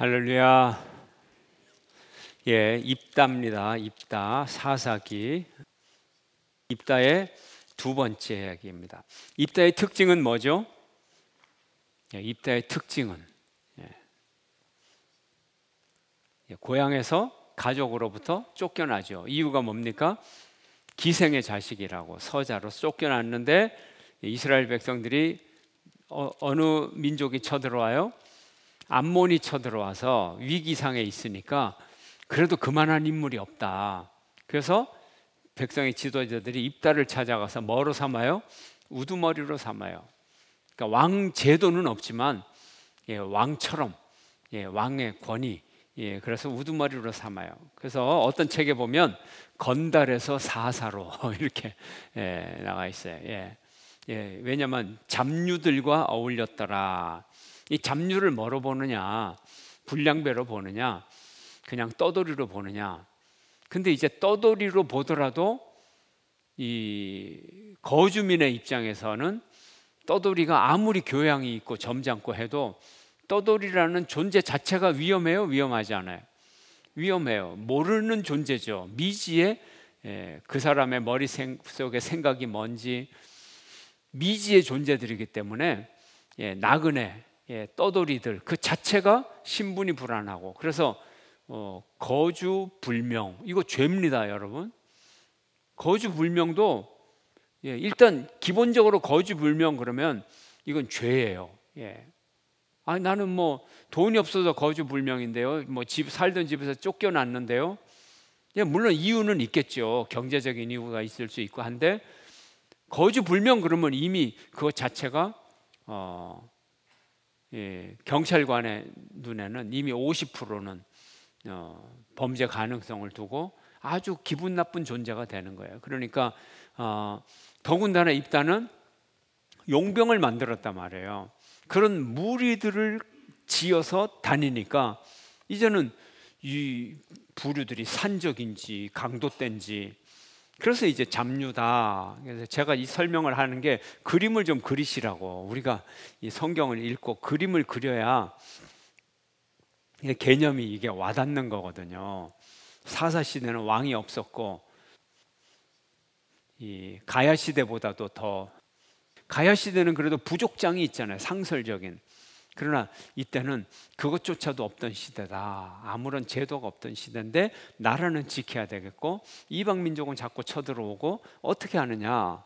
할렐루야. 입다입니다. 입다, 사사기. 입다의 두 번째 이야기입니다. 입다의 특징은 뭐죠? 입다의 특징은 고향에서 가족으로부터 쫓겨나죠. 이유가 뭡니까? 기생의 자식이라고 서자로 쫓겨났는데 이스라엘 백성들이 어느 민족이 쳐들어와요? 암몬이 쳐들어와서 위기상에 있으니까 그래도 그만한 인물이 없다. 그래서 백성의 지도자들이 입다를 찾아가서 뭐로 삼아요? 우두머리로 삼아요. 그러니까 왕 제도는 없지만 왕처럼 왕의 권위, 그래서 우두머리로 삼아요. 그래서 어떤 책에 보면 건달에서 사사로 이렇게 나와 있어요. 왜냐하면 잡류들과 어울렸더라. 이 잡류를 뭐로 보느냐? 불량배로 보느냐? 그냥 떠돌이로 보느냐? 근데 이제 떠돌이로 보더라도 이 거주민의 입장에서는 떠돌이가 아무리 교양이 있고 점잖고 해도 떠돌이라는 존재 자체가 위험해요? 위험하지 않아요? 위험해요. 모르는 존재죠. 미지의 그 사람의 머릿속에 생각이 뭔지 미지의 존재들이기 때문에 나그네 떠돌이들 그 자체가 신분이 불안하고, 그래서 거주불명, 이거 죄입니다, 여러분. 거주불명도 일단 기본적으로 거주불명 그러면 이건 죄예요. 나는 뭐 돈이 없어서 거주불명인데요. 뭐 집 살던 집에서 쫓겨났는데요. 물론 이유는 있겠죠. 경제적인 이유가 있을 수 있고 한데 거주불명 그러면 이미 그것 자체가 경찰관의 눈에는 이미 50%는 범죄 가능성을 두고 아주 기분 나쁜 존재가 되는 거예요. 그러니까 더군다나 입다는 용병을 만들었단 말이에요. 그런 무리들을 지어서 다니니까 이제는 이 부류들이 산적인지 강도된지, 그래서 이제 잡류다. 그래서 제가 이 설명을 하는 게 그림을 좀 그리시라고. 우리가 이 성경을 읽고 그림을 그려야 개념이 이게 와닿는 거거든요. 사사 시대는 왕이 없었고 이 가야 시대보다도 더, 가야 시대는 그래도 부족장이 있잖아요. 상설적인. 그러나 이때는 그것조차도 없던 시대다. 아무런 제도가 없던 시대인데 나라는 지켜야 되겠고 이방 민족은 자꾸 쳐들어오고 어떻게 하느냐?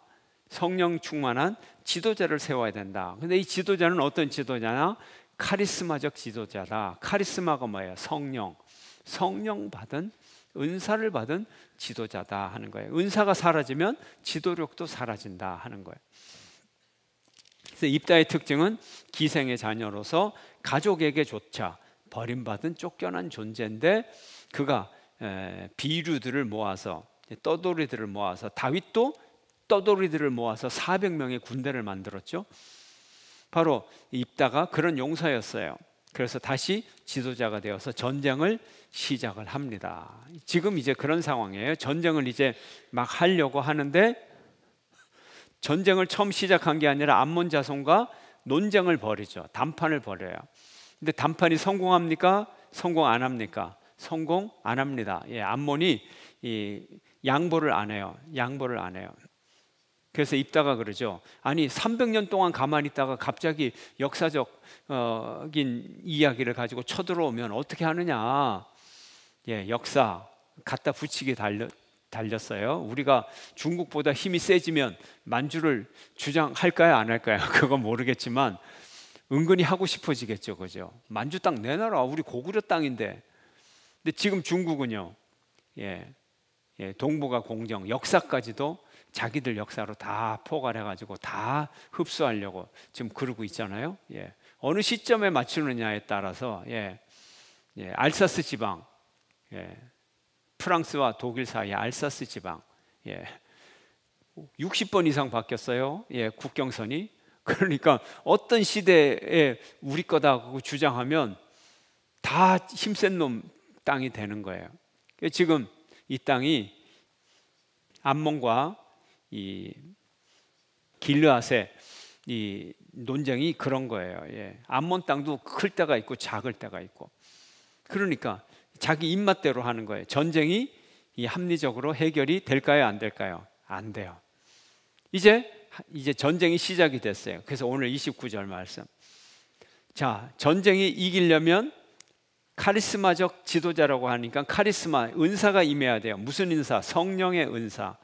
성령 충만한 지도자를 세워야 된다. 근데 이 지도자는 어떤 지도자냐? 카리스마적 지도자다. 카리스마가 뭐예요? 성령 받은, 은사를 받은 지도자다 하는 거예요. 은사가 사라지면 지도력도 사라진다 하는 거예요. 그래서 입다의 특징은 기생의 자녀로서 가족에게조차 버림받은 쫓겨난 존재인데 그가 비류들을 모아서, 떠돌이들을 모아서, 다윗도 떠돌이들을 모아서 400명의 군대를 만들었죠. 바로 입다가 그런 용사였어요. 그래서 다시 지도자가 되어서 전쟁을 시작을 합니다. 지금 이제 그런 상황이에요. 전쟁을 이제 막 하려고 하는데 전쟁을 처음 시작한 게 아니라 암몬 자손과 논쟁을 벌이죠. 담판을 벌여요. 근데 담판이 성공합니까? 성공 안 합니까? 성공 안 합니다. 암몬이 양보를 안 해요. 양보를 안 해요. 그래서 입다가 그러죠. 아니 300년 동안 가만히 있다가 갑자기 역사적인 이야기를 가지고 쳐들어오면 어떻게 하느냐. 역사 갖다 붙이게 달렸어요. 우리가 중국보다 힘이 세지면 만주를 주장할까요? 안 할까요? 그건 모르겠지만 은근히 하고 싶어지겠죠. 그죠? 만주 땅 내놔라. 우리 고구려 땅인데. 근데 지금 중국은요. 동북아 공정, 역사까지도 자기들 역사로 다 포괄해가지고 다 흡수하려고 지금 그러고 있잖아요. 어느 시점에 맞추느냐에 따라서 알사스 지방, 프랑스와 독일 사이의 알사스 지방 60번 이상 바뀌었어요. 국경선이. 그러니까 어떤 시대에 우리 거다고 주장하면 다 힘센 놈 땅이 되는 거예요. 지금 이 땅이 암몬과 이 길르앗의 이 논쟁이 그런 거예요. 암몬 땅도 클 때가 있고 작을 때가 있고. 그러니까 자기 입맛대로 하는 거예요. 전쟁이 이 합리적으로 해결이 될까요? 안 될까요? 안 돼요. 이제 전쟁이 시작이 됐어요. 그래서 오늘 29절 말씀. 자, 전쟁이 이기려면 카리스마적 지도자라고 하니까 카리스마, 은사가 임해야 돼요. 무슨 은사? 성령의 은사.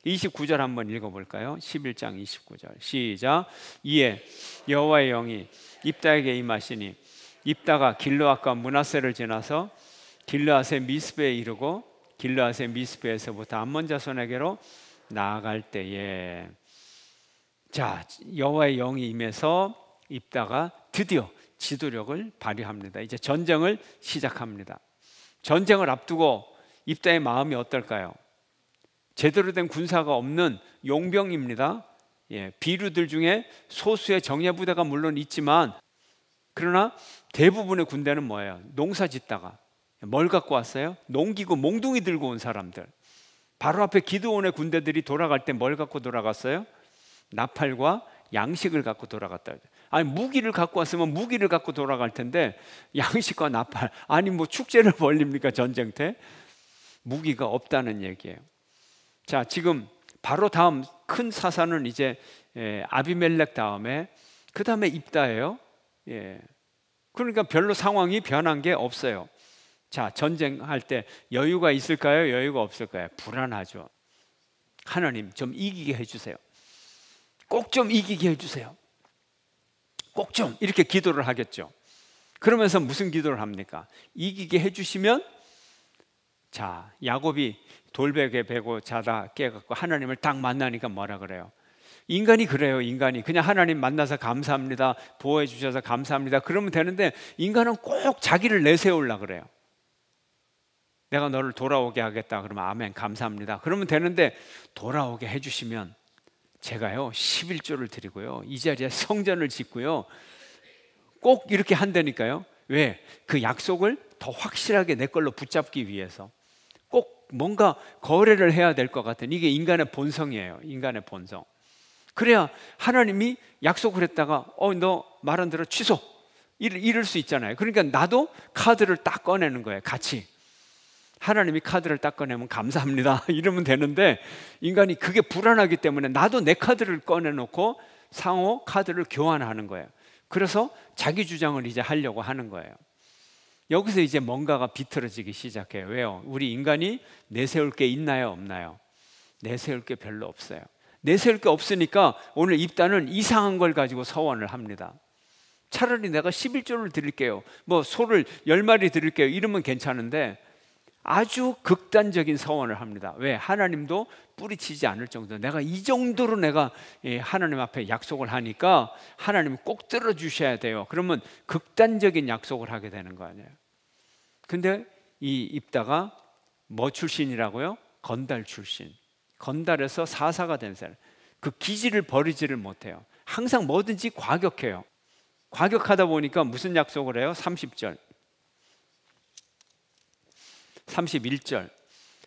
29절 한번 읽어볼까요? 11장 29절 시작. 이에 여호와의 영이 입다에게 임하시니 입다가 길르앗과 므낫세를 지나서 길르앗의 미스베에 이르고 길르앗의 미스베에서부터 암몬 자손에게로 나아갈 때에, 자, 여호와의 영이 임해서 입다가 드디어 지도력을 발휘합니다. 이제 전쟁을 시작합니다. 전쟁을 앞두고 입다의 마음이 어떨까요? 제대로 된 군사가 없는 용병입니다. 비류들 중에 소수의 정예부대가 물론 있지만, 그러나 대부분의 군대는 뭐예요? 농사 짓다가 뭘 갖고 왔어요? 농기구 몽둥이 들고 온 사람들. 바로 앞에 기드온의 군대들이 돌아갈 때 뭘 갖고 돌아갔어요? 나팔과 양식을 갖고 돌아갔다. 아니, 무기를 갖고 왔으면 무기를 갖고 돌아갈 텐데 양식과 나팔, 아니 뭐 축제를 벌립니까? 전쟁 때 무기가 없다는 얘기예요. 자, 지금 바로 다음 큰 사사는 이제 아비멜렉 다음에, 그 다음에 입다예요. 그러니까 별로 상황이 변한 게 없어요. 자, 전쟁할 때 여유가 있을까요? 여유가 없을까요? 불안하죠. 하나님 좀 이기게 해주세요. 꼭 좀 이기게 해주세요. 꼭 좀, 이렇게 기도를 하겠죠. 그러면서 무슨 기도를 합니까? 이기게 해주시면, 자, 야곱이 돌베개 베고 자다 깨갖고 하나님을 딱 만나니까 뭐라 그래요? 인간이 그래요. 인간이 그냥 하나님 만나서 감사합니다, 보호해 주셔서 감사합니다, 그러면 되는데, 인간은 꼭 자기를 내세우려고 그래요. 내가 너를 돌아오게 하겠다 그러면 아멘 감사합니다 그러면 되는데, 돌아오게 해주시면 제가요 11조를 드리고요, 이 자리에 성전을 짓고요, 꼭 이렇게 한다니까요. 왜? 그 약속을 더 확실하게 내 걸로 붙잡기 위해서 꼭 뭔가 거래를 해야 될 것 같은, 이게 인간의 본성이에요. 인간의 본성. 그래야 하나님이 약속을 했다가 너 말 안 들어 취소, 이럴 수 있잖아요. 그러니까 나도 카드를 딱 꺼내는 거예요. 같이 하나님이 카드를 딱 꺼내면 감사합니다 이러면 되는데, 인간이 그게 불안하기 때문에 나도 내 카드를 꺼내놓고 상호 카드를 교환하는 거예요. 그래서 자기 주장을 이제 하려고 하는 거예요. 여기서 이제 뭔가가 비틀어지기 시작해요. 왜요? 우리 인간이 내세울 게 있나요? 없나요? 내세울 게 별로 없어요. 내세울 게 없으니까 오늘 입다는 이상한 걸 가지고 서원을 합니다. 차라리 내가 11조를 드릴게요, 뭐 소를 10마리 드릴게요, 이러면 괜찮은데 아주 극단적인 서원을 합니다. 왜? 하나님도 뿌리치지 않을 정도, 내가 이 정도로 내가 하나님 앞에 약속을 하니까 하나님 꼭 들어주셔야 돼요. 그러면 극단적인 약속을 하게 되는 거 아니에요. 근데 이 입다가 뭐 출신이라고요? 건달 출신. 건달에서 사사가 된 사람. 그 기질을 버리지를 못해요. 항상 뭐든지 과격해요. 과격하다 보니까 무슨 약속을 해요? 30절 31절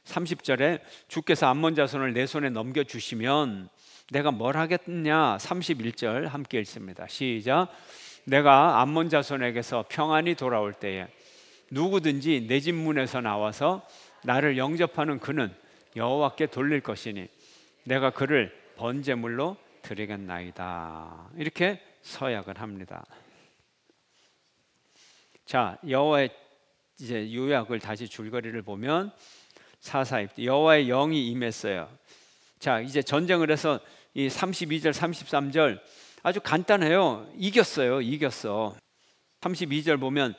30절에 주께서 암몬 자손을 내 손에 넘겨주시면 내가 뭘 하겠냐. 31절 함께 읽습니다. 시작. 내가 암몬 자손에게서 평안이 돌아올 때에 누구든지 내 집 문에서 나와서 나를 영접하는 그는 여호와께 돌릴 것이니 내가 그를 번제물로 드리겠나이다. 이렇게 서약을 합니다. 자, 여호와의 이제 요약을 다시 줄거리를 보면, 사사입 여호와의 영이 임했어요. 자, 이제 전쟁을 해서 이 32절 33절 아주 간단해요. 이겼어요. 이겼어. 32절 보면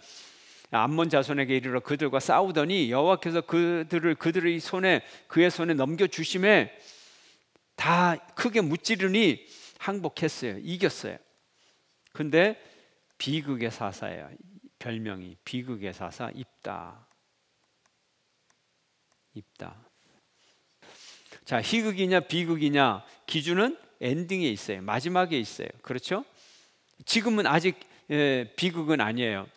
암몬 자손에게 이르러 그들과 싸우더니 여호와께서 그들의 손에, 그의 손에 넘겨주심에 다 크게 무찌르니 항복했어요. 이겼어요. 근데 비극의 사사예요. 별명이 비극의 사사 입다. 입다. 자, 희극이냐 비극이냐 기준은 엔딩에 있어요. 마지막에 있어요. 그렇죠? 지금은 아직 비극은 아니에요.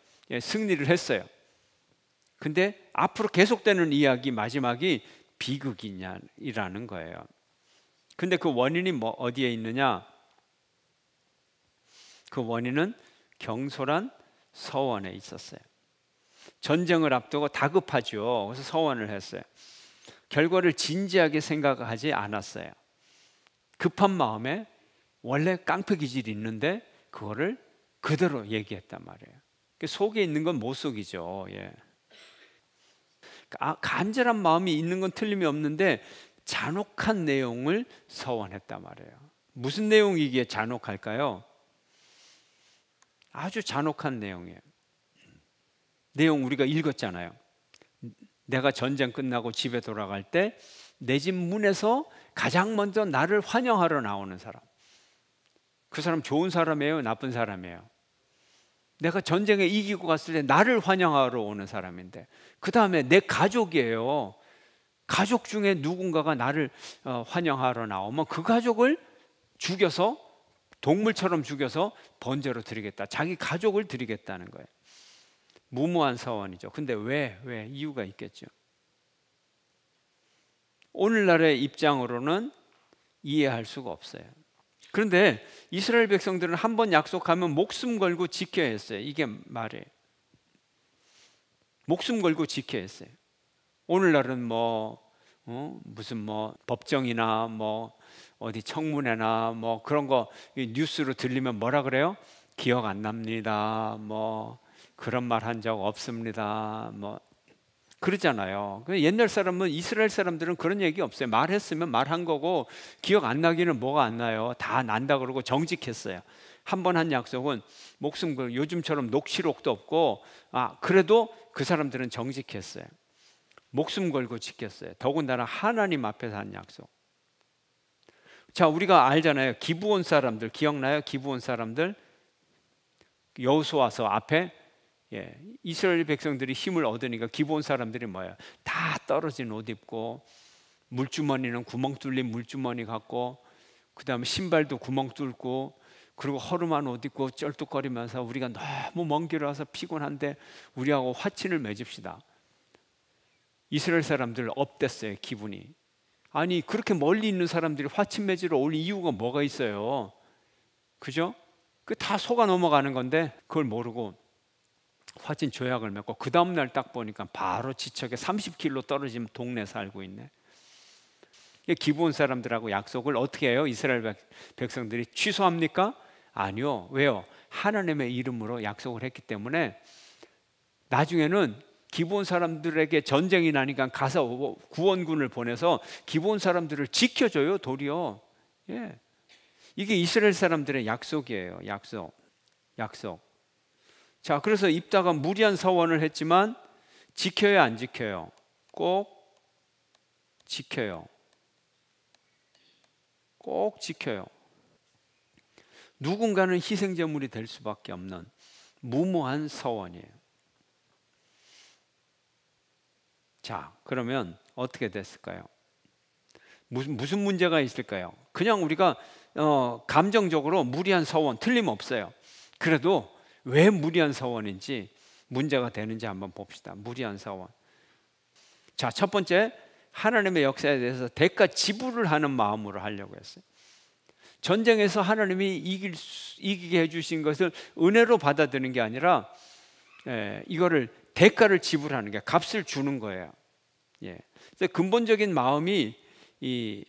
승리를 했어요. 근데 앞으로 계속되는 이야기 마지막이 비극이냐라는 거예요. 근데 그 원인이 어디에 있느냐? 그 원인은 경솔한 서원에 있었어요. 전쟁을 앞두고 다급하죠. 그래서 서원을 했어요. 결과를 진지하게 생각하지 않았어요. 급한 마음에 원래 깡패 기질이 있는데 그거를 그대로 얘기했단 말이에요. 속에 있는 건 못 속이죠. 예. 간절한 마음이 있는 건 틀림이 없는데 잔혹한 내용을 서원했단 말이에요. 무슨 내용이기에 잔혹할까요? 아주 잔혹한 내용이에요. 내용 우리가 읽었잖아요. 내가 전쟁 끝나고 집에 돌아갈 때 내 집 문에서 가장 먼저 나를 환영하러 나오는 사람. 그 사람 좋은 사람이에요? 나쁜 사람이에요? 내가 전쟁에 이기고 갔을 때 나를 환영하러 오는 사람인데, 그 다음에 내 가족이에요. 가족 중에 누군가가 나를 환영하러 나오면 그 가족을 죽여서, 동물처럼 죽여서 번제로 드리겠다. 자기 가족을 드리겠다는 거예요. 무모한 서원이죠. 근데 왜? 이유가 있겠죠. 오늘날의 입장으로는 이해할 수가 없어요. 그런데 이스라엘 백성들은 한번 약속하면 목숨 걸고 지켜야 했어요. 이게 말이에요. 목숨 걸고 지켜야 했어요. 오늘날은 무슨 법정이나 어디 청문회나 그런 거 뉴스로 들리면 뭐라 그래요? 기억 안 납니다. 그런 말 한 적 없습니다. 그러잖아요. 옛날 사람은, 이스라엘 사람들은 그런 얘기 없어요. 말했으면 말한 거고 기억 안 나기는 뭐가 안 나요. 다 난다 그러고 정직했어요. 한 번 한 약속은 목숨 걸고, 요즘처럼 녹취록도 없고 그래도 그 사람들은 정직했어요. 목숨 걸고 지켰어요. 더군다나 하나님 앞에서 한 약속. 자, 우리가 알잖아요. 기브온 사람들 기억나요? 기브온 사람들 여호수아서 앞에 이스라엘 백성들이 힘을 얻으니까 기브온 사람들이 뭐예요? 다 떨어진 옷 입고, 물주머니는 구멍 뚫린 물주머니 갖고, 그 다음에 신발도 구멍 뚫고, 그리고 허름한 옷 입고 쩔뚝거리면서 우리가 너무 먼 길을 와서 피곤한데 우리하고 화친을 맺읍시다. 이스라엘 사람들 업됐어요. 기분이. 아니, 그렇게 멀리 있는 사람들이 화친 맺으러 올 이유가 뭐가 있어요? 그죠? 그 다 속아 넘어가는 건데 그걸 모르고 화친 조약을 맺고, 그 다음날 딱 보니까 바로 지척에 30km 떨어진 동네 살고 있네. 기브온 사람들하고 약속을 어떻게 해요? 이스라엘 백성들이 취소합니까? 아니요. 왜요? 하나님의 이름으로 약속을 했기 때문에 나중에는 기브온 사람들에게 전쟁이 나니까 가서 구원군을 보내서 기브온 사람들을 지켜줘요. 도리어. 이게 이스라엘 사람들의 약속이에요. 약속. 자, 그래서 입다가 무리한 서원을 했지만 지켜요, 안 지켜요? 꼭 지켜요. 꼭 지켜요. 누군가는 희생제물이 될 수밖에 없는 무모한 서원이에요. 자, 그러면 어떻게 됐을까요? 무슨 문제가 있을까요? 그냥 우리가 감정적으로 무리한 서원 틀림없어요. 그래도 왜 무리한 서원인지, 문제가 되는지 한번 봅시다. 무리한 서원. 자, 첫 번째, 하나님의 역사에 대해서 대가 지불을 하는 마음으로 하려고 했어요. 전쟁에서 하나님이 이기게 해주신 것을 은혜로 받아들이는 게 아니라 이거를 대가를 지불하는 게, 값을 주는 거예요. 그래서 근본적인 마음이 이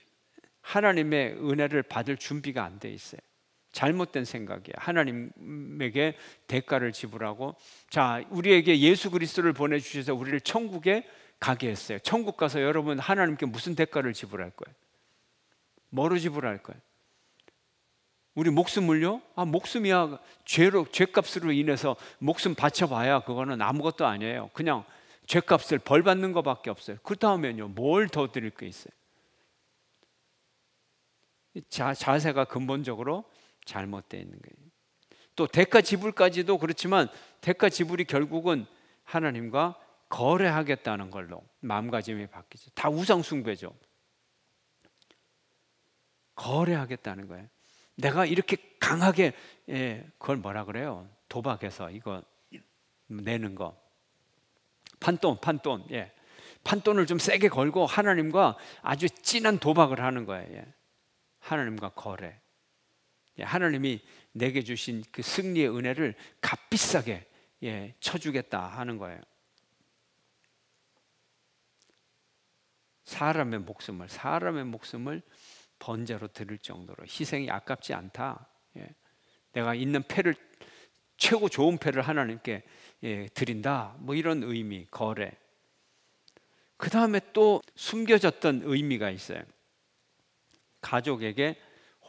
하나님의 은혜를 받을 준비가 안 돼 있어요. 잘못된 생각이에요. 하나님에게 대가를 지불하고, 자, 우리에게 예수 그리스도를 보내주셔서 우리를 천국에 가게 했어요. 천국 가서 여러분 하나님께 무슨 대가를 지불할 거예요? 뭐로 지불할 거예요? 우리 목숨을요? 목숨이야. 죄값으로 인해서 목숨 바쳐봐야 그거는 아무것도 아니에요. 그냥 죄값을 벌 받는 것밖에 없어요. 그 다음에는요, 뭘 더 드릴 게 있어요? 자세가 근본적으로 잘못되어 있는 거예요. 또 대가 지불까지도 그렇지만 대가 지불이 결국은 하나님과 거래하겠다는 걸로 마음가짐이 바뀌죠. 다 우상 숭배죠. 거래하겠다는 거예요. 내가 이렇게 강하게, 그걸 뭐라 그래요? 도박해서 이거 내는 거, 판돈, 판돈을 좀 세게 걸고 하나님과 아주 진한 도박을 하는 거예요. 하나님과 거래. 하나님이 내게 주신 그 승리의 은혜를 값비싸게 쳐주겠다 하는 거예요. 사람의 목숨을 번제로 드릴 정도로 희생이 아깝지 않다. 예. 내가 있는 패를, 최고 좋은 패를 하나님께 드린다. 뭐 이런 의미, 거래. 그 다음에 또 숨겨졌던 의미가 있어요. 가족에게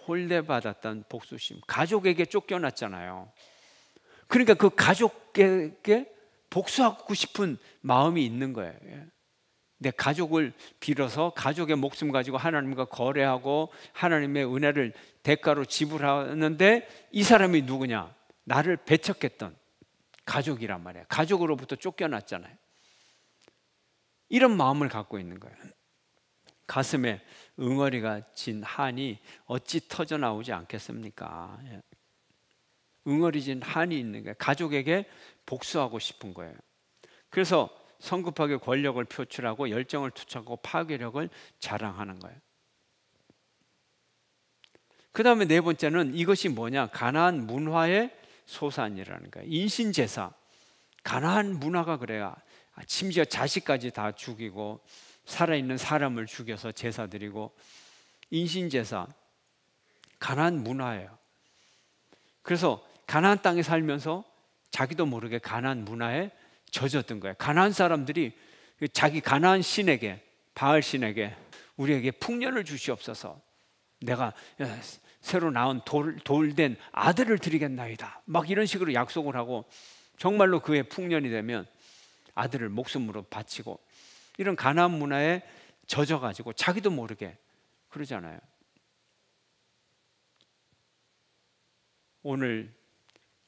홀대받았던 복수심. 가족에게 쫓겨났잖아요. 그러니까 그 가족에게 복수하고 싶은 마음이 있는 거예요. 내 가족을 빌어서 가족의 목숨 가지고 하나님과 거래하고 하나님의 은혜를 대가로 지불하는데, 이 사람이 누구냐? 나를 배척했던 가족이란 말이에요. 가족으로부터 쫓겨났잖아요. 이런 마음을 갖고 있는 거예요. 가슴에 응어리가 진 한이 어찌 터져 나오지 않겠습니까? 응어리진 한이 있는 거예요. 가족에게 복수하고 싶은 거예요. 그래서 성급하게 권력을 표출하고 열정을 투척하고 파괴력을 자랑하는 거예요. 그 다음에 네 번째는 이것이 뭐냐? 가나안 문화의 소산이라는 거예요. 인신제사. 가나안 문화가 그래요. 심지어 자식까지 다 죽이고 살아있는 사람을 죽여서 제사 드리고, 인신제사. 가나안 문화예요. 그래서 가나안 땅에 살면서 자기도 모르게 가나안 문화에 젖었던 거예요. 가나안 사람들이 자기 가나안 신에게, 바알 신에게 우리에게 풍년을 주시옵소서, 내가 새로 낳은 돌된 아들을 드리겠나이다, 막 이런 식으로 약속을 하고, 정말로 그의 풍년이 되면 아들을 목숨으로 바치고, 이런 가나안 문화에 젖어가지고 자기도 모르게 그러잖아요. 오늘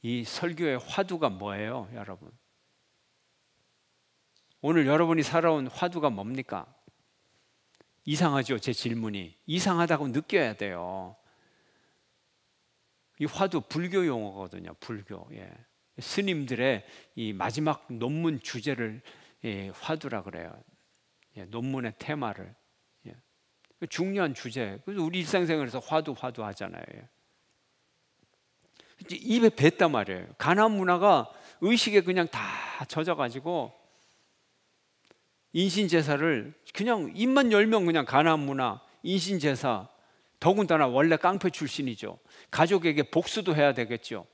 이 설교의 화두가 뭐예요, 여러분? 오늘 여러분이 살아온 화두가 뭡니까? 이상하죠, 제 질문이. 이상하다고 느껴야 돼요. 이 화두 불교 용어거든요, 불교. 예. 스님들의 이 마지막 논문 주제를 화두라 그래요. 예, 논문의 테마를. 예. 중요한 주제. 그래서 우리 일상생활에서 화두 하잖아요. 예. 입에 뱉단 말이에요. 가나안 문화가 의식에 그냥 다 젖어가지고 인신제사를 그냥 입만 열면 그냥 가나안 문화, 인신제사, 더군다나 원래 깡패 출신이죠. 가족에게 복수도 해야 되겠죠.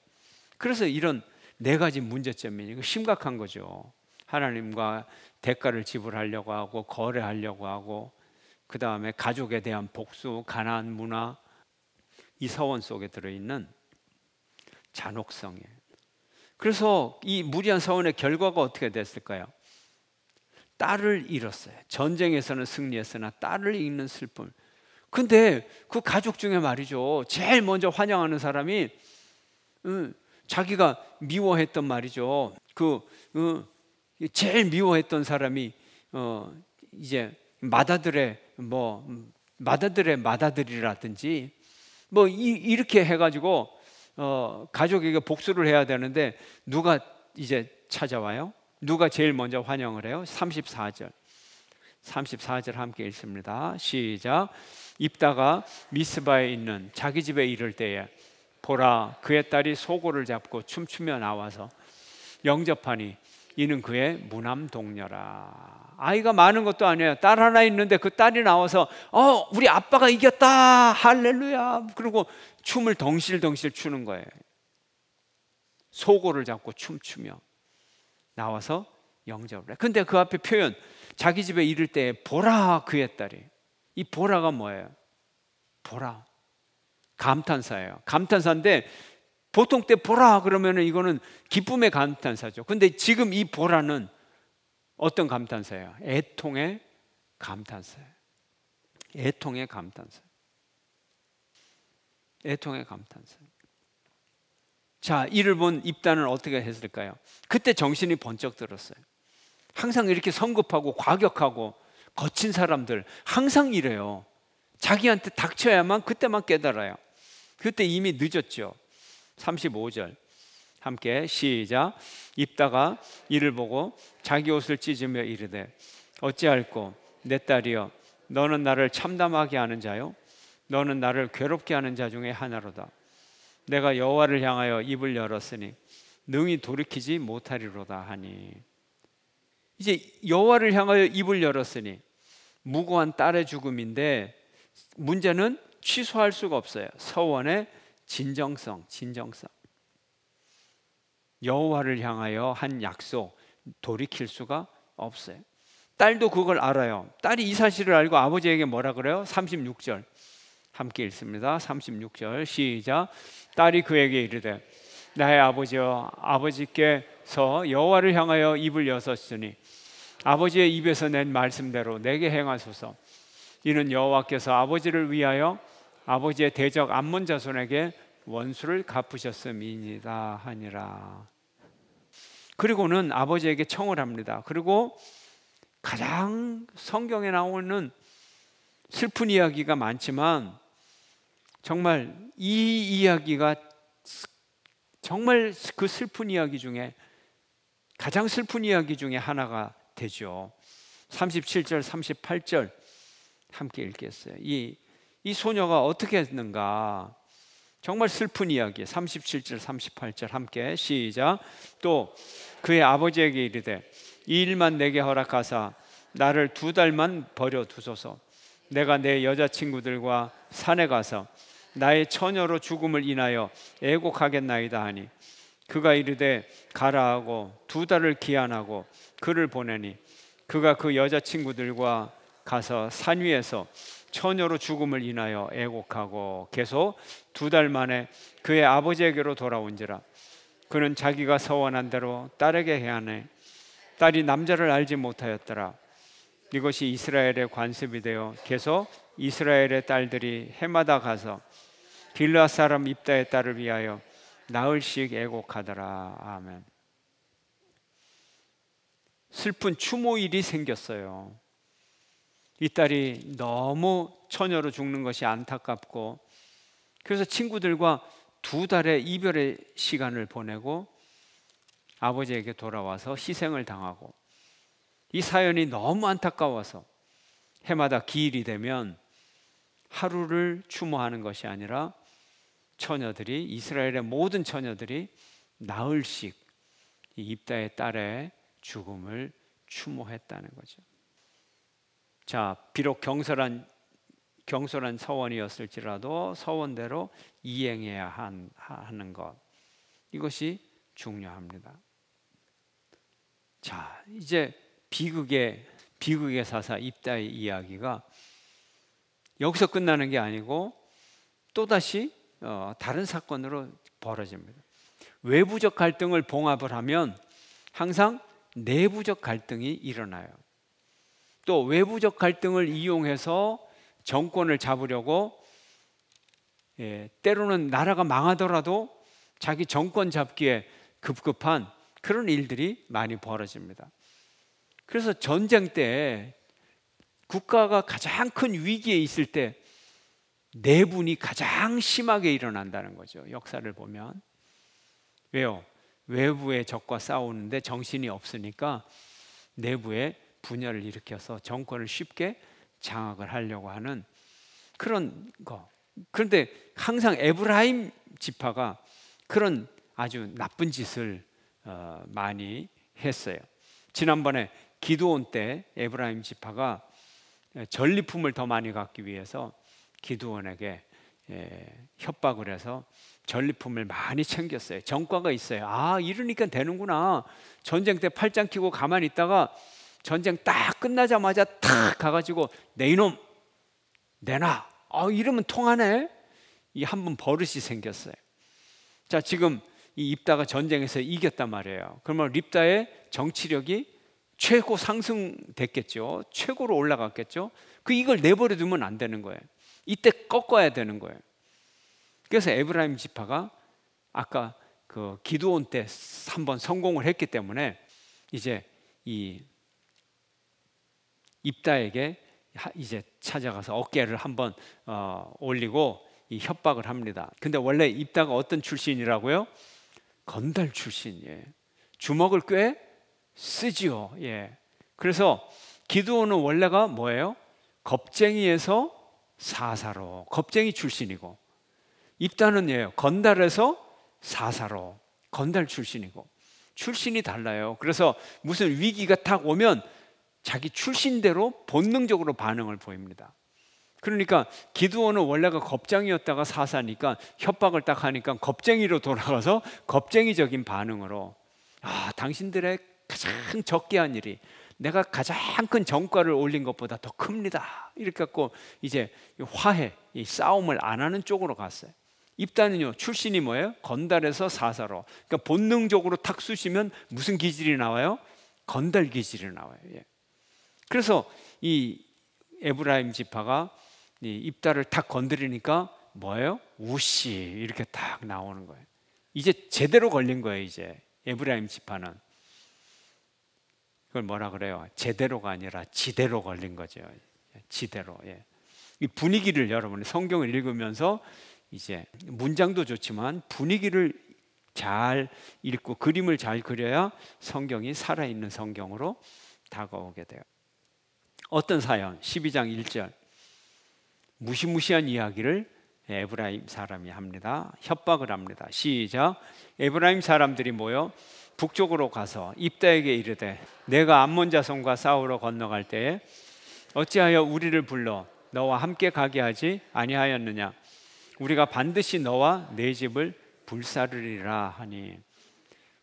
그래서 이런 네 가지 문제점이 심각한 거죠. 하나님과 대가를 지불하려고 하고 거래하려고 하고, 그 다음에 가족에 대한 복수, 가나안 문화, 이 서원 속에 들어있는 잔혹성이에요. 그래서 이 무리한 서원의 결과가 어떻게 됐을까요? 딸을 잃었어요. 전쟁에서는 승리했으나 딸을 잃는 슬픔. 근데 그 가족 중에 말이죠, 제일 먼저 환영하는 사람이 자기가 미워했던 말이죠, 제일 미워했던 사람이 이제 맏아들이라든지 뭐 이렇게 해가지고 가족에게 복수를 해야 되는데, 누가 이제 찾아와요? 누가 제일 먼저 환영을 해요? 34절 함께 읽습니다. 시작. 입다가 미스바에 있는 자기 집에 이를 때에 보라, 그의 딸이 소고를 잡고 춤추며 나와서 영접하니 이는 그의 무남동녀라. 아이가 많은 것도 아니에요. 딸 하나 있는데 그 딸이 나와서 우리 아빠가 이겼다, 할렐루야, 그리고 춤을 덩실덩실 추는 거예요. 소고를 잡고 춤추며 나와서 영접을 해. 근데 그 앞에 표현, 자기 집에 이를 때 보라, 그의 딸이. 이 보라가 뭐예요? 보라, 감탄사예요. 감탄사인데 보통 때 보라 그러면은 이거는 기쁨의 감탄사죠. 근데 지금 이 보라는 어떤 감탄사예요? 애통의 감탄사예요. 애통의 감탄사. 애통의 감탄사. 자, 이를 본 입다는 어떻게 했을까요? 그때 정신이 번쩍 들었어요. 항상 이렇게 성급하고 과격하고 거친 사람들 항상 이래요. 자기한테 닥쳐야만 그때만 깨달아요. 그때 이미 늦었죠. 35절 함께 시작. 입다가 이를 보고 자기 옷을 찢으며 이르되 어찌할꼬 내 딸이여, 너는 나를 참담하게 하는 자요, 너는 나를 괴롭게 하는 자 중에 하나로다. 내가 여호와를 향하여 입을 열었으니 능히 돌이키지 못하리로다 하니. 이제 여호와를 향하여 입을 열었으니, 무고한 딸의 죽음인데 문제는 취소할 수가 없어요. 서원의 진정성. 여호와를 향하여 한 약속, 돌이킬 수가 없어요. 딸도 그걸 알아요. 딸이 이 사실을 알고 아버지에게 뭐라 그래요? 36절 함께 읽습니다. 36절 시작. 딸이 그에게 이르되 나의 아버지여, 아버지께서 여호와를 향하여 입을 여섰으니 아버지의 입에서 낸 말씀대로 내게 행하소서. 이는 여호와께서 아버지를 위하여 아버지의 대적 암몬 자손에게 원수를 갚으셨음이니이다 하니라. 그리고는 아버지에게 청을 합니다. 그리고 가장 성경에 나오는 슬픈 이야기가 많지만 정말 이 이야기가 정말 그 슬픈 이야기 중에 가장 슬픈 이야기 중에 하나가 되죠. 37절 38절 함께 읽겠어요. 이 소녀가 어떻게 했는가? 정말 슬픈 이야기. 37절 38절 함께 시작. 또 그의 아버지에게 이르되 이 일만 내게 허락하사 나를 2달만 버려두소서. 내가 내 여자친구들과 산에 가서 나의 처녀로 죽음을 인하여 애곡하겠나이다 하니 그가 이르되 가라 하고 2달을 기한하고 그를 보내니 그가 그 여자친구들과 가서 산 위에서 처녀로 죽음을 인하여 애곡하고 계속 2달 만에 그의 아버지에게로 돌아온지라. 그는 자기가 서원한 대로 딸에게 행하네. 딸이 남자를 알지 못하였더라. 이것이 이스라엘의 관습이 되어 계속 이스라엘의 딸들이 해마다 가서 길르앗 사람 입다의 딸을 위하여 나흘씩 애곡하더라. 아멘. 슬픈 추모일이 생겼어요. 이 딸이 너무 처녀로 죽는 것이 안타깝고 그래서 친구들과 2달의 이별의 시간을 보내고 아버지에게 돌아와서 희생을 당하고 이 사연이 너무 안타까워서 해마다 기일이 되면 하루를 추모하는 것이 아니라 처녀들이 이스라엘의 모든 처녀들이 나흘씩 이 입다의 딸의 죽음을 추모했다는 거죠. 자, 비록 경솔한 서원이었을지라도 서원대로 이행해야 하는 것, 이것이 중요합니다. 자, 이제 비극의 사사 입다의 이야기가 여기서 끝나는 게 아니고 또다시 다른 사건으로 벌어집니다. 외부적 갈등을 봉합을 하면 항상 내부적 갈등이 일어나요. 또 외부적 갈등을 이용해서 정권을 잡으려고 때로는 나라가 망하더라도 자기 정권 잡기에 급급한 그런 일들이 많이 벌어집니다. 그래서 전쟁 때 국가가 가장 큰 위기에 있을 때 내분이 가장 심하게 일어난다는 거죠. 역사를 보면. 왜요? 외부의 적과 싸우는데 정신이 없으니까 내부에 분열을 일으켜서 정권을 쉽게 장악을 하려고 하는 그런 거. 그런데 항상 에브라임 지파가 그런 아주 나쁜 짓을 많이 했어요. 지난번에 기드온 때 에브라임 지파가 전리품을 더 많이 갖기 위해서 기드온에게 협박을 해서 전리품을 많이 챙겼어요. 전과가 있어요. 아, 이러니까 되는구나. 전쟁 때 팔짱 끼고 가만히 있다가 전쟁 딱 끝나자마자 탁 가가지고 내 이놈 내놔. 이러면 통하네. 이 한 번 버릇이 생겼어요. 자, 지금 이 입다가 전쟁에서 이겼단 말이에요. 그러면 립다의 정치력이 최고 상승됐겠죠. 최고로 올라갔겠죠. 이걸 내버려 두면 안 되는 거예요. 이때 꺾어야 되는 거예요. 그래서 에브라임 지파가 아까 그 기드온 때 한번 성공을 했기 때문에 이제 이 입다에게 이제 찾아가서 어깨를 한번 올리고 이 협박을 합니다. 근데 원래 입다가 어떤 출신이라고요? 건달 출신이에요. 주먹을 꽤 쓰지요. 예. 그래서 기드온은 원래가 뭐예요? 겁쟁이에서 사사로, 겁쟁이 출신이고, 입다는 예요. 건달에서 사사로, 건달 출신이고, 출신이 달라요. 그래서 무슨 위기가 딱 오면 자기 출신대로 본능적으로 반응을 보입니다. 그러니까 기드온은 원래가 겁쟁이였다가 사사니까 협박을 딱 하니까 겁쟁이로 돌아가서 겁쟁이적인 반응으로 당신들의 가장 적게 한 일이 내가 가장 큰 정과를 올린 것보다 더 큽니다. 이렇게 갖고 이제 화해, 이 싸움을 안 하는 쪽으로 갔어요. 입다는요 출신이 뭐예요? 건달에서 사사로. 그러니까 본능적으로 탁 쑤시면 무슨 기질이 나와요? 건달 기질이 나와요. 예. 그래서 이 에브라임 지파가 이 입다를 탁 건드리니까 뭐예요? 우시 이렇게 딱 나오는 거예요. 이제 제대로 걸린 거예요. 이제 에브라임 지파는 그걸 뭐라 그래요? 제대로가 아니라 지대로 걸린 거죠. 지대로. 예. 이 분위기를 여러분이 성경을 읽으면서 이제 문장도 좋지만 분위기를 잘 읽고 그림을 잘 그려야 성경이 살아있는 성경으로 다가오게 돼요. 어떤 사연? 12장 1절 무시무시한 이야기를 에브라임 사람이 합니다. 협박을 합니다. 시작. 에브라임 사람들이 모여 북쪽으로 가서 입다에게 이르되 내가 암몬 자손과 싸우러 건너갈 때에 어찌하여 우리를 불러 너와 함께 가게 하지 아니하였느냐? 우리가 반드시 너와 내 집을 불사르리라 하니.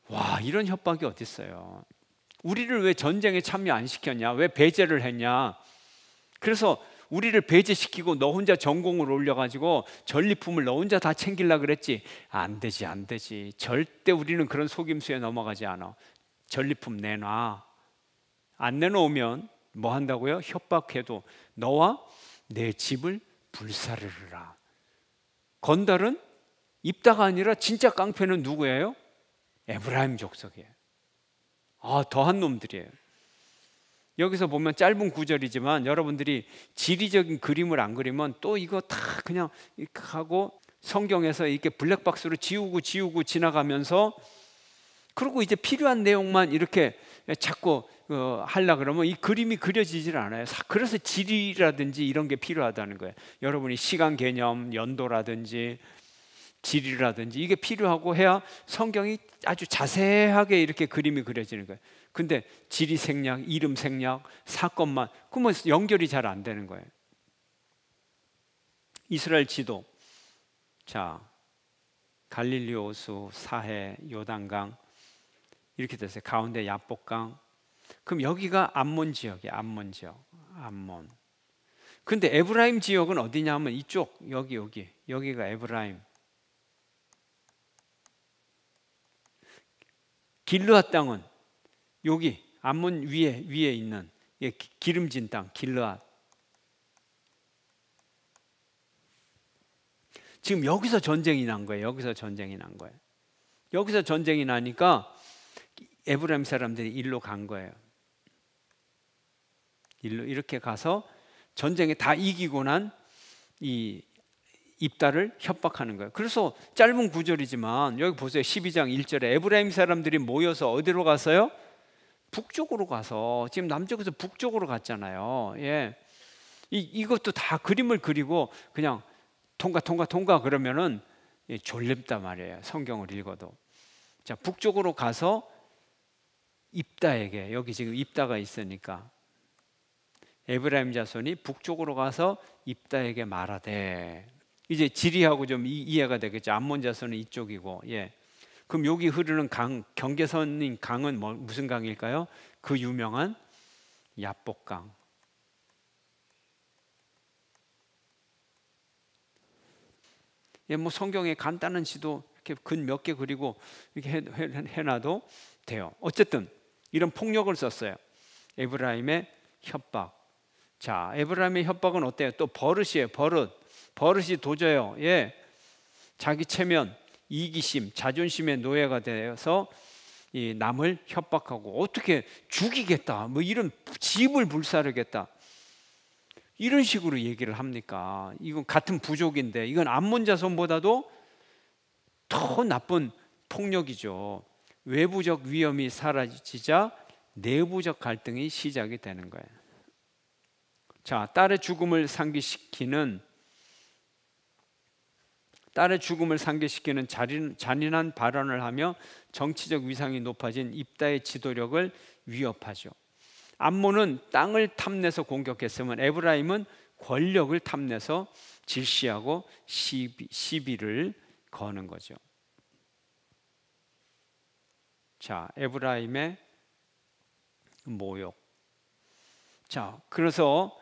와, 이런 협박이 어디 있어요? 우리를 왜 전쟁에 참여 안 시켰냐? 왜 배제를 했냐? 그래서 우리를 배제시키고 너 혼자 전공을 올려가지고 전리품을 너 혼자 다 챙기려고 그랬지. 안 되지, 안 되지. 절대 우리는 그런 속임수에 넘어가지 않아. 전리품 내놔. 안 내놓으면 뭐 한다고요? 협박해도 너와 내 집을 불사르리라. 건달은 입다가 아니라 진짜 깡패는 누구예요? 에브라임 족속이에요. 더한 놈들이에요. 여기서 보면 짧은 구절이지만 여러분들이 지리적인 그림을 안 그리면 또 이거 다 그냥 이렇게 하고 성경에서 이렇게 블랙박스로 지우고 지나가면서 그리고 이제 필요한 내용만 이렇게 자꾸 하려 그러면 이 그림이 그려지질 않아요. 그래서 지리라든지 이런 게 필요하다는 거예요. 여러분이 시간 개념, 연도라든지 지리라든지 이게 필요하고 해야 성경이 아주 자세하게 이렇게 그림이 그려지는 거예요. 근데 지리 생략, 이름 생략, 사건만 그러면 연결이 잘 안 되는 거예요. 이스라엘 지도. 자, 갈릴리 호수, 사해, 요단강 이렇게 됐어요. 가운데 야복강. 그럼 여기가 암몬 지역이에요. 암몬 지역. 암몬. 근데 에브라임 지역은 어디냐 하면 이쪽 여기가 에브라임. 길르앗 땅은 여기 암몬 위에 있는 기름진 땅 길르앗. 지금 여기서 전쟁이 난 거예요. 여기서 전쟁이 나니까 에브라임 사람들이 일로 간 거예요. 일로 이렇게 가서 전쟁에 다 이기고 난 이 입다를 협박하는 거예요. 그래서 짧은 구절이지만 여기 보세요. 12장 1절에 에브라임 사람들이 모여서 어디로 갔어요? 북쪽으로 가서 지금 남쪽에서 북쪽으로 갔잖아요. 예. 이것도 다 그림을 그리고 그냥 통과 그러면은 졸립단 말이에요. 성경을 읽어도. 자, 북쪽으로 가서 입다에게 여기 지금 입다가 있으니까 에브라임 자손이 북쪽으로 가서 입다에게 말하되 이제 지리하고 좀 이해가 되겠죠. 암몬 자손은 이쪽이고. 예. 그럼 여기 흐르는 강 경계선인 강은 무슨 강일까요? 그 유명한 야복강. 예, 뭐 성경에 간단한 지도 이렇게 근 몇 개 그리고 이렇게 해놔도 돼요. 어쨌든 이런 폭력을 썼어요. 에브라임의 협박. 자, 에브라임의 협박은 어때요? 또 버릇이에요. 버릇이 도져요. 예, 자기 체면, 이기심, 자존심의 노예가 되어서 이 남을 협박하고 어떻게 죽이겠다, 뭐 이런 집을 불사르겠다 이런 식으로 얘기를 합니까? 이건 같은 부족인데 이건 암몬 자손보다도 더 나쁜 폭력이죠. 외부적 위험이 사라지자 내부적 갈등이 시작이 되는 거예요. 자, 딸의 죽음을 상기시키는 잔인한 발언을 하며 정치적 위상이 높아진 입다의 지도력을 위협하죠. 암몬은 땅을 탐내서 공격했으면 에브라임은 권력을 탐내서 질시하고 시비를 거는 거죠. 자, 에브라임의 모욕. 자, 그래서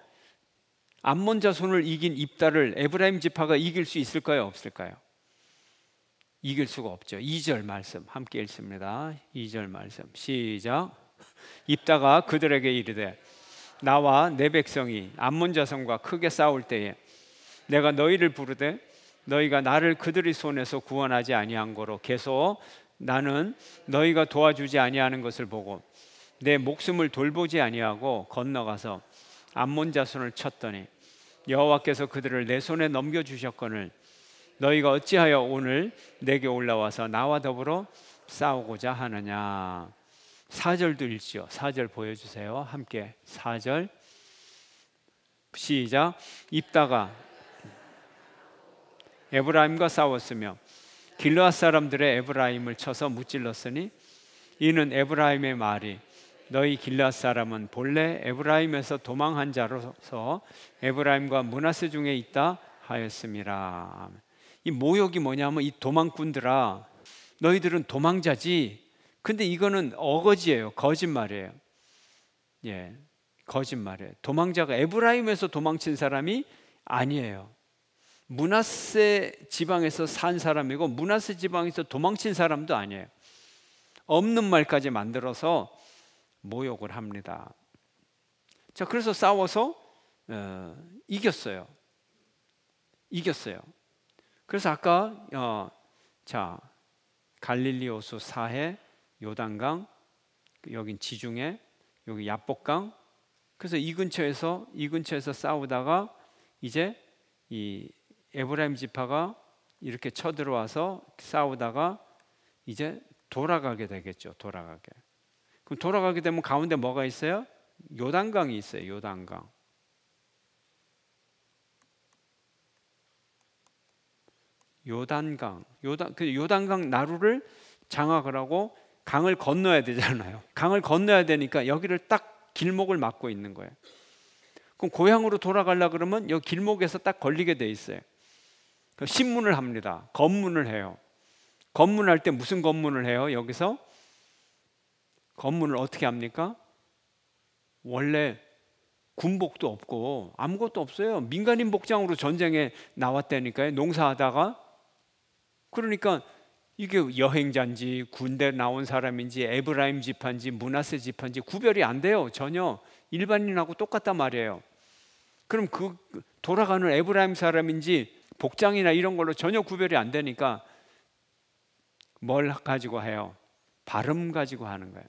암몬 자손을 이긴 입다를 에브라임 지파가 이길 수 있을까요? 없을까요? 이길 수가 없죠. 2절 말씀 함께 읽습니다. 2절 말씀 시작. 입다가 그들에게 이르되 나와 내 백성이 암몬 자손과 크게 싸울 때에 내가 너희를 부르되 너희가 나를 그들의 손에서 구원하지 아니한 거로 계속 나는 너희가 도와주지 아니하는 것을 보고 내 목숨을 돌보지 아니하고 건너가서 암몬 자손을 쳤더니 여호와께서 그들을 내 손에 넘겨주셨거늘 너희가 어찌하여 오늘 내게 올라와서 나와 더불어 싸우고자 하느냐. 4절도 읽지요. 4절 보여주세요. 함께 4절 시작. 입다가 에브라임과 싸웠으며 길르앗 사람들의 에브라임을 쳐서 무찔렀으니 이는 에브라임의 말이 너희 길르앗 사람은 본래 에브라임에서 도망한 자로서 에브라임과 므낫세 중에 있다 하였음이라. 이 모욕이 뭐냐면 이 도망꾼들아 너희들은 도망자지. 근데 이거는 어거지예요. 거짓말이에요. 예, 거짓말이에요. 도망자가 에브라임에서 도망친 사람이 아니에요. 므낫세 지방에서 산 사람이고 므낫세 지방에서 도망친 사람도 아니에요. 없는 말까지 만들어서 모욕을 합니다. 자, 그래서 싸워서 이겼어요. 그래서 아까 자 갈릴리 호수 사해 요단강 여긴 지중해 여기 야복강 그래서 이 근처에서 싸우다가 이제 이 에브라임 지파가 이렇게 쳐들어와서 싸우다가 이제 돌아가게 되겠죠. 그럼 돌아가게 되면 가운데 뭐가 있어요? 요단강이 있어요. 요단강. 요단강 나루를 장악을 하고 강을 건너야 되잖아요. 강을 건너야 되니까 여기를 딱 길목을 막고 있는 거예요. 그럼 고향으로 돌아가려고 그러면 여기 길목에서 딱 걸리게 돼 있어요. 신문을 합니다. 검문을 해요. 검문할 때 무슨 검문을 해요? 여기서 검문을 어떻게 합니까? 원래 군복도 없고 아무것도 없어요. 민간인 복장으로 전쟁에 나왔다니까요. 농사하다가. 그러니까 이게 여행자인지 군대 나온 사람인지 에브라임 지파인지 므낫세 지파인지 구별이 안 돼요. 전혀 일반인하고 똑같단 말이에요. 그럼 그 돌아가는 에브라임 사람인지 복장이나 이런 걸로 전혀 구별이 안 되니까 뭘 가지고 해요? 발음 가지고 하는 거예요.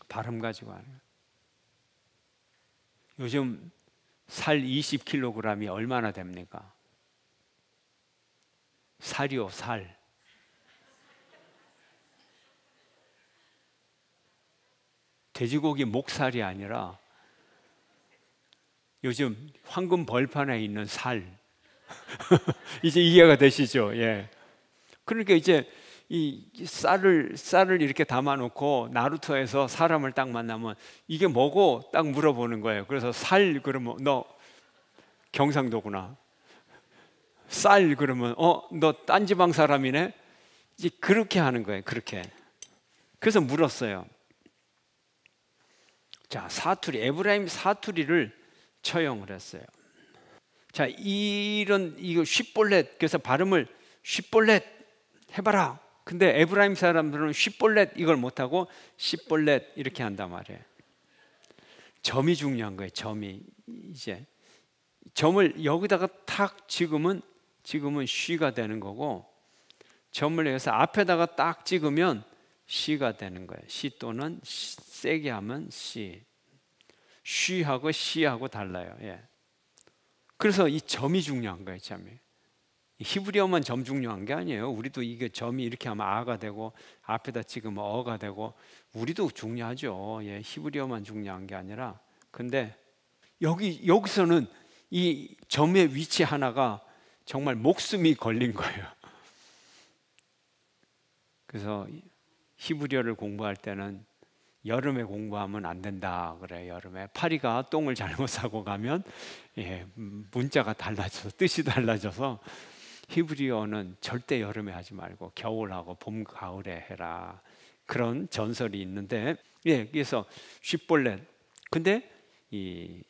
발음 가지고 하는 거예요. 요즘 살 20kg이 얼마나 됩니까? 살이요, 살. 돼지고기 목살이 아니라 요즘 황금 벌판에 있는 살. 이제 이해가 되시죠? 예. 그러니까 이제 이 쌀을 이렇게 담아놓고 나루토에서 사람을 딱 만나면 이게 뭐고 딱 물어보는 거예요. 그래서 살 그러면 너 경상도구나. 쌀 그러면 너 딴 지방 사람이네. 이제 그렇게 하는 거예요. 그렇게. 그래서 물었어요. 자, 사투리 에브라임 사투리를 처형을 했어요. 자, 이거 쉿볼렛 그래서 발음을 쉿볼렛 해봐라. 근데 에브라임 사람들은 쉿볼렛 이걸 못하고 쉿볼렛 이렇게 한단 말이에요. 점이 중요한 거예요. 점이 이제 점을 여기다가 탁 찍으면 쉬가 되는 거고 점을 여기서 앞에다가 딱 찍으면 시가 되는 거예요. 시 또는 세게 하면 시. 쉬하고 시하고 달라요. 예. 그래서 이 점이 중요한 거예요. 점이. 히브리어만 점 중요한 게 아니에요. 우리도 이게 점이 이렇게 하면 아가 되고 앞에다 찍으면 어가 되고 우리도 중요하죠. 예. 히브리어만 중요한 게 아니라 근데 여기서는 이 점의 위치 하나가 정말 목숨이 걸린 거예요. 그래서 히브리어를 공부할 때는 여름에 공부하면 안 된다 그래. 여름에 파리가 똥을 잘못 싸고 가면 문자가 달라져서 뜻이 달라져서 히브리어는 절대 여름에 하지 말고 겨울하고 봄, 가을에 해라. 그런 전설이 있는데, 그래서 십볼렛. 근데 이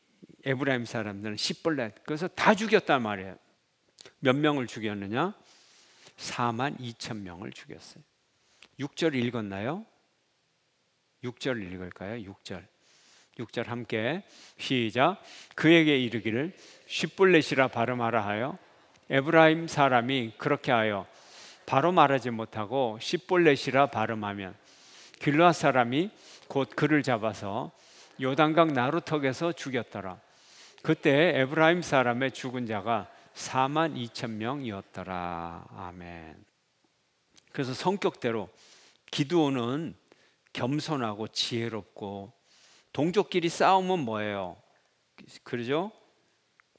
에브라임 사람들은 십볼렛. 그래서 다 죽였단 말이에요. 몇 명을 죽였느냐? 42,000명을 죽였어요. 6절 읽었나요? 6절 읽을까요? 6절 함께 시작. 그에게 이르기를 십볼렛이라 발음하라 하여 에브라임 사람이 그렇게 하여 바로 말하지 못하고 십볼렛이라 발음하면 길르앗 사람이 곧 그를 잡아서 요단강 나루턱에서 죽였더라. 그때 에브라임 사람의 죽은 자가 42,000명이었더라. 아멘. 그래서 성격대로 기드온은 겸손하고 지혜롭고, 동족끼리 싸우면 뭐예요? 그러죠?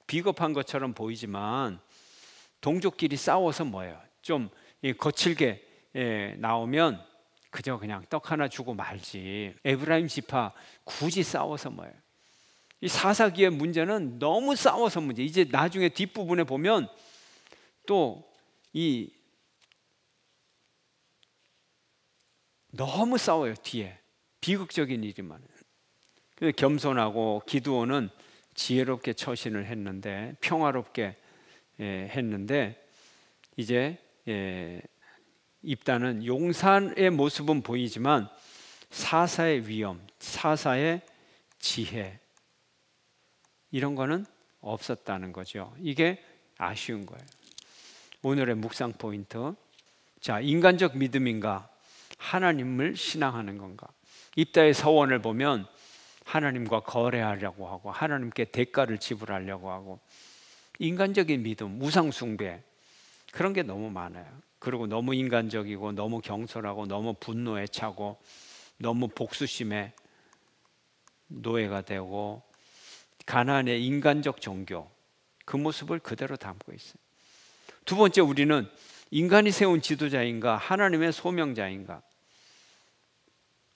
비겁한 것처럼 보이지만 동족끼리 싸워서 뭐예요? 좀 거칠게 나오면 그저 그냥 떡 하나 주고 말지. 에브라임 지파 굳이 싸워서 뭐예요? 이 사사기의 문제는 너무 싸워서 문제. 이제 나중에 뒷부분에 보면 또 이 너무 싸워요. 뒤에 비극적인 일이 많아요. 그래서 겸손하고 기드온은 지혜롭게 처신을 했는데, 평화롭게 했는데, 이제 입다는 용산의 모습은 보이지만 사사의 위엄, 사사의 지혜, 이런 거는 없었다는 거죠. 이게 아쉬운 거예요. 오늘의 묵상 포인트. 자, 인간적 믿음인가? 하나님을 신앙하는 건가? 입다의 서원을 보면 하나님과 거래하려고 하고 하나님께 대가를 지불하려고 하고, 인간적인 믿음, 우상숭배, 그런 게 너무 많아요. 그리고 너무 인간적이고 너무 경솔하고 너무 분노에 차고 너무 복수심에 노예가 되고, 가나안의 인간적 종교, 그 모습을 그대로 담고 있어요. 두 번째, 우리는 인간이 세운 지도자인가 하나님의 소명자인가?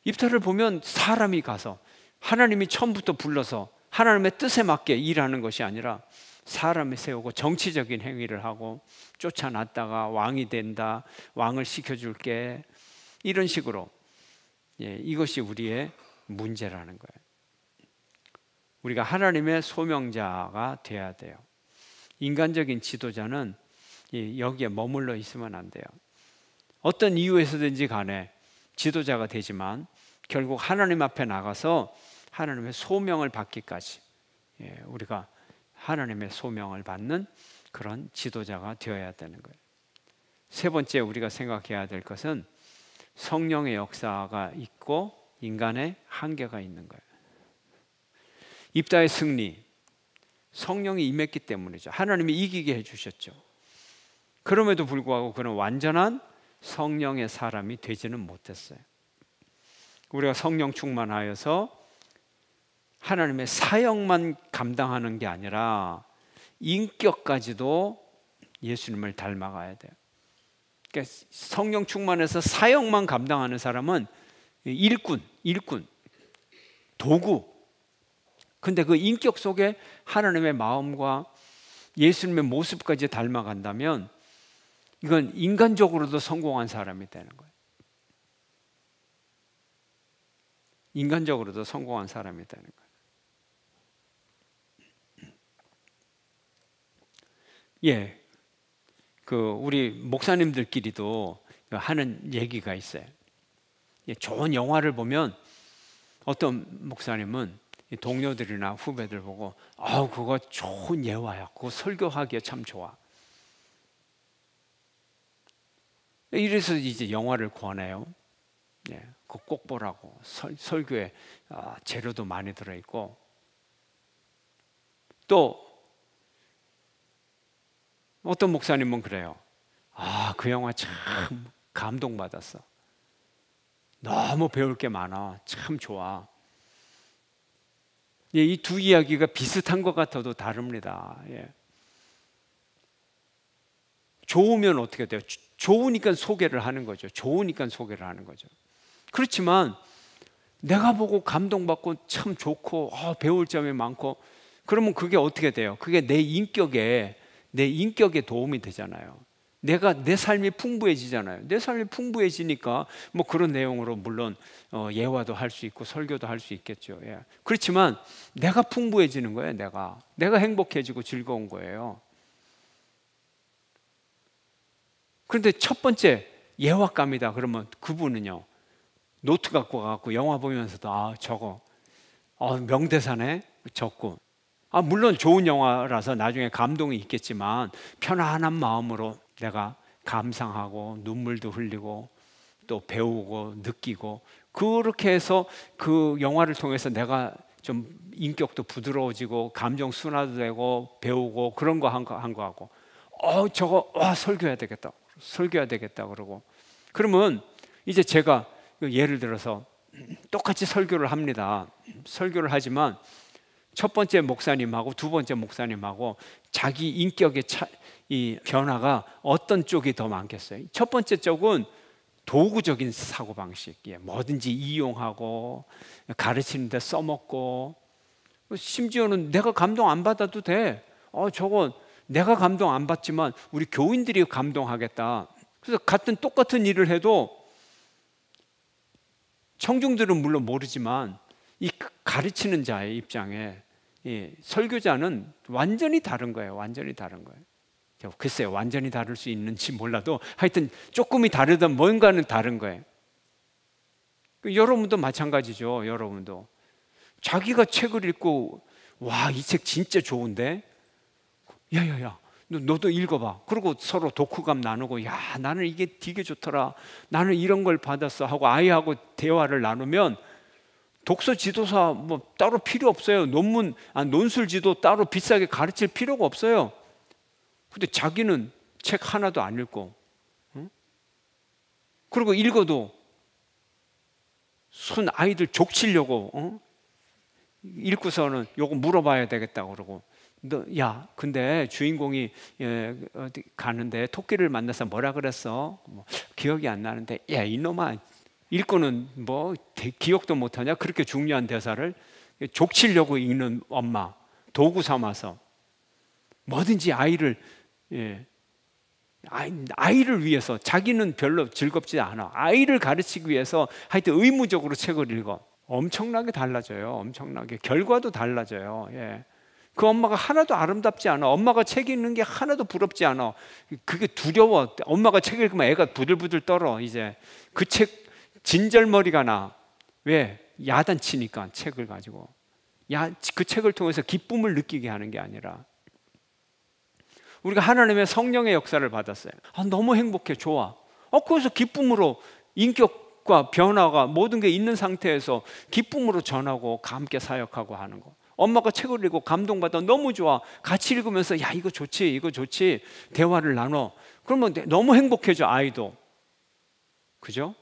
입다를 보면 사람이 가서 하나님이 처음부터 불러서 하나님의 뜻에 맞게 일하는 것이 아니라 사람이 세우고 정치적인 행위를 하고 쫓아놨다가 왕이 된다, 왕을 시켜줄게, 이런 식으로. 이것이 우리의 문제라는 거예요. 우리가 하나님의 소명자가 돼야 돼요. 인간적인 지도자는 여기에 머물러 있으면 안 돼요. 어떤 이유에서든지 간에 지도자가 되지만 결국 하나님 앞에 나가서 하나님의 소명을 받기까지 우리가 하나님의 소명을 받는 그런 지도자가 되어야 되는 거예요. 세 번째, 우리가 생각해야 될 것은 성령의 역사가 있고 인간의 한계가 있는 거예요. 입다의 승리, 성령이 임했기 때문이죠. 하나님이 이기게 해주셨죠. 그럼에도 불구하고 그는 완전한 성령의 사람이 되지는 못했어요. 우리가 성령 충만하여서 하나님의 사역만 감당하는 게 아니라 인격까지도 예수님을 닮아가야 돼요. 그러니까 성령 충만해서 사역만 감당하는 사람은 일꾼, 도구. 근데 그 인격 속에 하나님의 마음과 예수님의 모습까지 닮아간다면 이건 인간적으로도 성공한 사람이 되는 거예요. 인간적으로도 성공한 사람이 되는 거예요. 우리 목사님들끼리도 하는 얘기가 있어요. 좋은 영화를 보면 어떤 목사님은 동료들이나 후배들 보고 그거 좋은 예화야, 그거 설교하기에 참 좋아, 이래서 이제 영화를 권해요. 그거 꼭 보라고. 설교에 재료도 많이 들어있고, 또 어떤 목사님은 그래요. 그 영화 참 감동받았어, 너무 배울 게 많아, 참 좋아. 이 두 이야기가 비슷한 것 같아도 다릅니다. 좋으면 어떻게 돼요? 좋으니까 소개를 하는 거죠. 그렇지만 내가 보고 감동받고 참 좋고 배울 점이 많고, 그러면 그게 어떻게 돼요? 그게 내 인격에 도움이 되잖아요. 내 삶이 풍부해지잖아요. 내 삶이 풍부해지니까 뭐 그런 내용으로 물론 예화도 할 수 있고 설교도 할 수 있겠죠. 예. 그렇지만 내가 풍부해지는 거예요. 내가 행복해지고 즐거운 거예요. 그런데 첫 번째 예화감이다 그러면 그분은요, 노트 갖고 가갖고 영화 보면서도 저거 명대사네 적고, 물론 좋은 영화라서 나중에 감동이 있겠지만 편안한 마음으로 내가 감상하고 눈물도 흘리고 또 배우고 느끼고, 그렇게 해서 그 영화를 통해서 내가 좀 인격도 부드러워지고 감정 순화도 되고 배우고 그런 거 한 거하고, 저거 설교해야 되겠다 그러고, 그러면 이제 제가 예를 들어서 똑같이 설교를 합니다. 설교를 하지만 첫 번째 목사님하고 두 번째 목사님하고 자기 인격의 이 변화가 어떤 쪽이 더 많겠어요? 첫 번째 쪽은 도구적인 사고방식, 뭐든지 이용하고 가르치는 데 써먹고, 심지어는 내가 감동 안 받아도 돼. 저건 내가 감동 안 받지만 우리 교인들이 감동하겠다. 그래서 똑같은 일을 해도 청중들은 물론 모르지만 이 가르치는 자의 입장에 설교자는 완전히 다른 거예요. 완전히 다른 거예요. 글쎄요, 완전히 다를 수 있는지 몰라도 하여튼 조금이 다르든 뭔가는 다른 거예요. 여러분도 마찬가지죠. 여러분도 자기가 책을 읽고 이 책 진짜 좋은데, 야야야 너도 읽어봐. 그리고 서로 독후감 나누고, 나는 이게 되게 좋더라, 나는 이런 걸 받았어 하고 아이하고 대화를 나누면 독서 지도사 뭐 따로 필요 없어요. 논술 지도 따로 비싸게 가르칠 필요가 없어요. 근데 자기는 책 하나도 안 읽고, 그리고 읽어도 손 아이들 족치려고 읽고서는 요거 물어봐야 되겠다 그러고, 근데 주인공이 어디 가는데 토끼를 만나서 뭐라 그랬어? 기억이 안 나는데, 이놈아, 읽고는 뭐 기억도 못하냐? 그렇게 중요한 대사를 족치려고 읽는 엄마, 도구 삼아서 뭐든지 아이를 위해서, 자기는 별로 즐겁지 않아, 아이를 가르치기 위해서 하여튼 의무적으로 책을 읽어. 엄청나게 달라져요. 엄청나게 결과도 달라져요. 그 엄마가 하나도 아름답지 않아. 엄마가 책 읽는 게 하나도 부럽지 않아. 그게 두려워. 엄마가 책 읽으면 애가 부들부들 떨어. 이제 그 책 진절머리가 나. 왜? 야단치니까. 책을 가지고 그 책을 통해서 기쁨을 느끼게 하는 게 아니라, 우리가 하나님의 성령의 역사를 받았어요. 너무 행복해, 좋아. 그래서 기쁨으로 인격과 변화가 모든 게 있는 상태에서 기쁨으로 전하고 함께 사역하고 하는 거. 엄마가 책을 읽고 감동받아 너무 좋아. 같이 읽으면서 이거 좋지, 이거 좋지, 대화를 나눠. 그러면 너무 행복해져, 아이도. 그죠?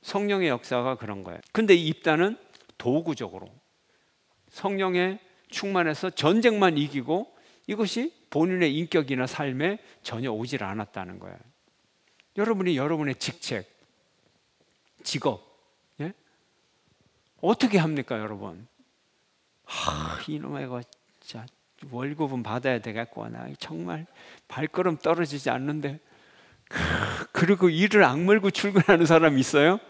성령의 역사가 그런 거예요. 근데 이 입단은 도구적으로 성령에 충만해서 전쟁만 이기고 이것이 본인의 인격이나 삶에 전혀 오질 않았다는 거예요. 여러분이 여러분의 직책, 직업, 어떻게 합니까, 여러분? 이놈의 진짜 월급은 받아야 되겠고, 나 정말 발걸음 떨어지지 않는데, 그리고 이를 악물고 출근하는 사람 있어요?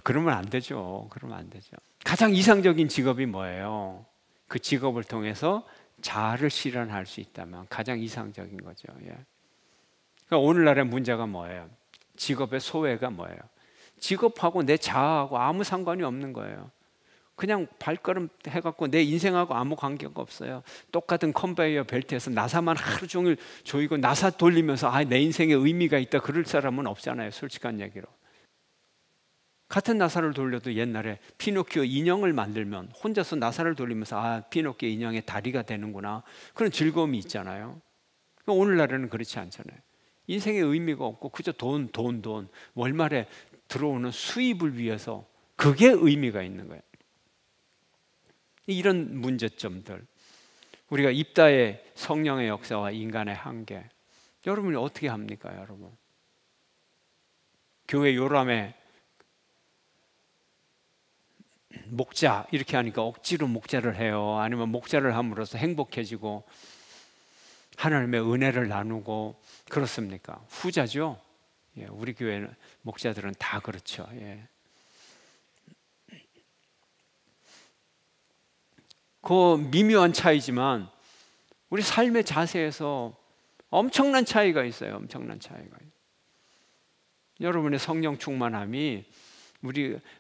그러면 안 되죠. 그러면 안 되죠. 가장 이상적인 직업이 뭐예요? 그 직업을 통해서 자아를 실현할 수 있다면 가장 이상적인 거죠. 그러니까 오늘날의 문제가 뭐예요? 직업의 소외가 뭐예요? 직업하고 내 자아하고 아무 상관이 없는 거예요. 그냥 발걸음 해갖고 내 인생하고 아무 관계가 없어요. 똑같은 컨베이어 벨트에서 나사만 하루 종일 조이고 나사 돌리면서 내 인생에 의미가 있다 그럴 사람은 없잖아요. 솔직한 얘기로. 같은 나사를 돌려도 옛날에 피노키오 인형을 만들면 혼자서 나사를 돌리면서 피노키오 인형의 다리가 되는구나, 그런 즐거움이 있잖아요. 오늘날에는 그렇지 않잖아요. 인생에 의미가 없고 그저 돈, 월말에 들어오는 수입을 위해서, 그게 의미가 있는 거예요. 이런 문제점들, 우리가 입다의 성령의 역사와 인간의 한계, 여러분이 어떻게 합니까, 여러분? 교회 요람에 목자 이렇게 하니까 억지로 목자를 해요? 아니면 목자를 함으로써 행복해지고 하나님의 은혜를 나누고 그렇습니까? 후자죠. 예, 우리 교회 목자들은 다 그렇죠. 예. 그 미묘한 차이지만 우리 삶의 자세에서 엄청난 차이가 있어요. 엄청난 차이가 있어요. 여러분의 성령 충만함이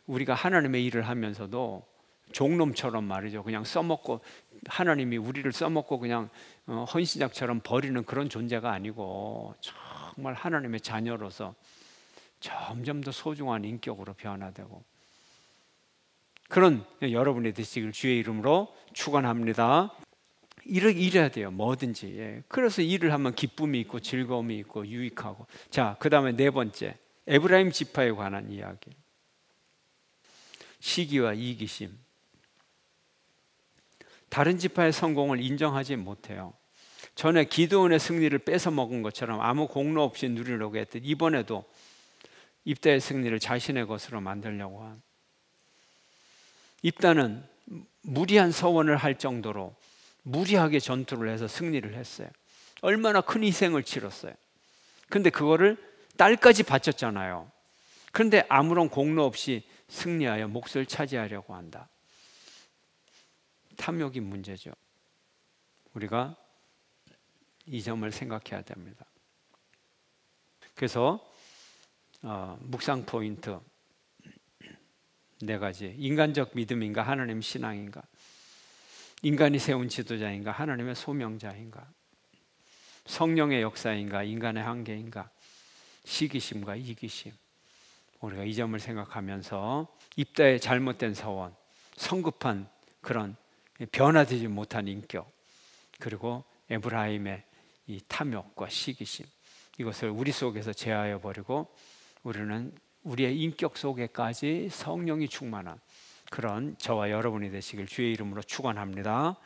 우리가 하나님의 일을 하면서도 종놈처럼 말이죠. 그냥 써먹고 하나님이 우리를 써먹고 그냥 헌신작처럼 버리는 그런 존재가 아니고 정말 하나님의 자녀로서 점점 더 소중한 인격으로 변화되고 그런 여러분이 되시길 주의 이름으로 축원합니다. 일해야 돼요. 뭐든지. 예. 그래서 일을 하면 기쁨이 있고 즐거움이 있고 유익하고. 자, 그 다음에 네 번째, 에브라임 지파에 관한 이야기. 시기와 이기심. 다른 지파의 성공을 인정하지 못해요. 전에 기드온의 승리를 뺏어 먹은 것처럼 아무 공로 없이 누리려고 했듯 이번에도 입다의 승리를 자신의 것으로 만들려고 한. 입다는 무리한 서원을 할 정도로 무리하게 전투를 해서 승리를 했어요. 얼마나 큰 희생을 치렀어요. 근데 그거를 딸까지 바쳤잖아요. 그런데 아무런 공로 없이 승리하여 몫을 차지하려고 한다. 탐욕이 문제죠. 우리가 이 점을 생각해야 됩니다. 그래서 묵상 포인트 네 가지. 인간적 믿음인가 하나님 신앙인가, 인간이 세운 지도자인가 하나님의 소명자인가, 성령의 역사인가 인간의 한계인가, 시기심과 이기심. 우리가 이 점을 생각하면서 입다의 잘못된 서원, 성급한 그런 변화되지 못한 인격, 그리고 에브라임의 이 탐욕과 시기심, 이것을 우리 속에서 제하여 버리고 우리는 우리의 인격 속에까지 성령이 충만한 그런 저와 여러분이 되시길 주의 이름으로 축원합니다.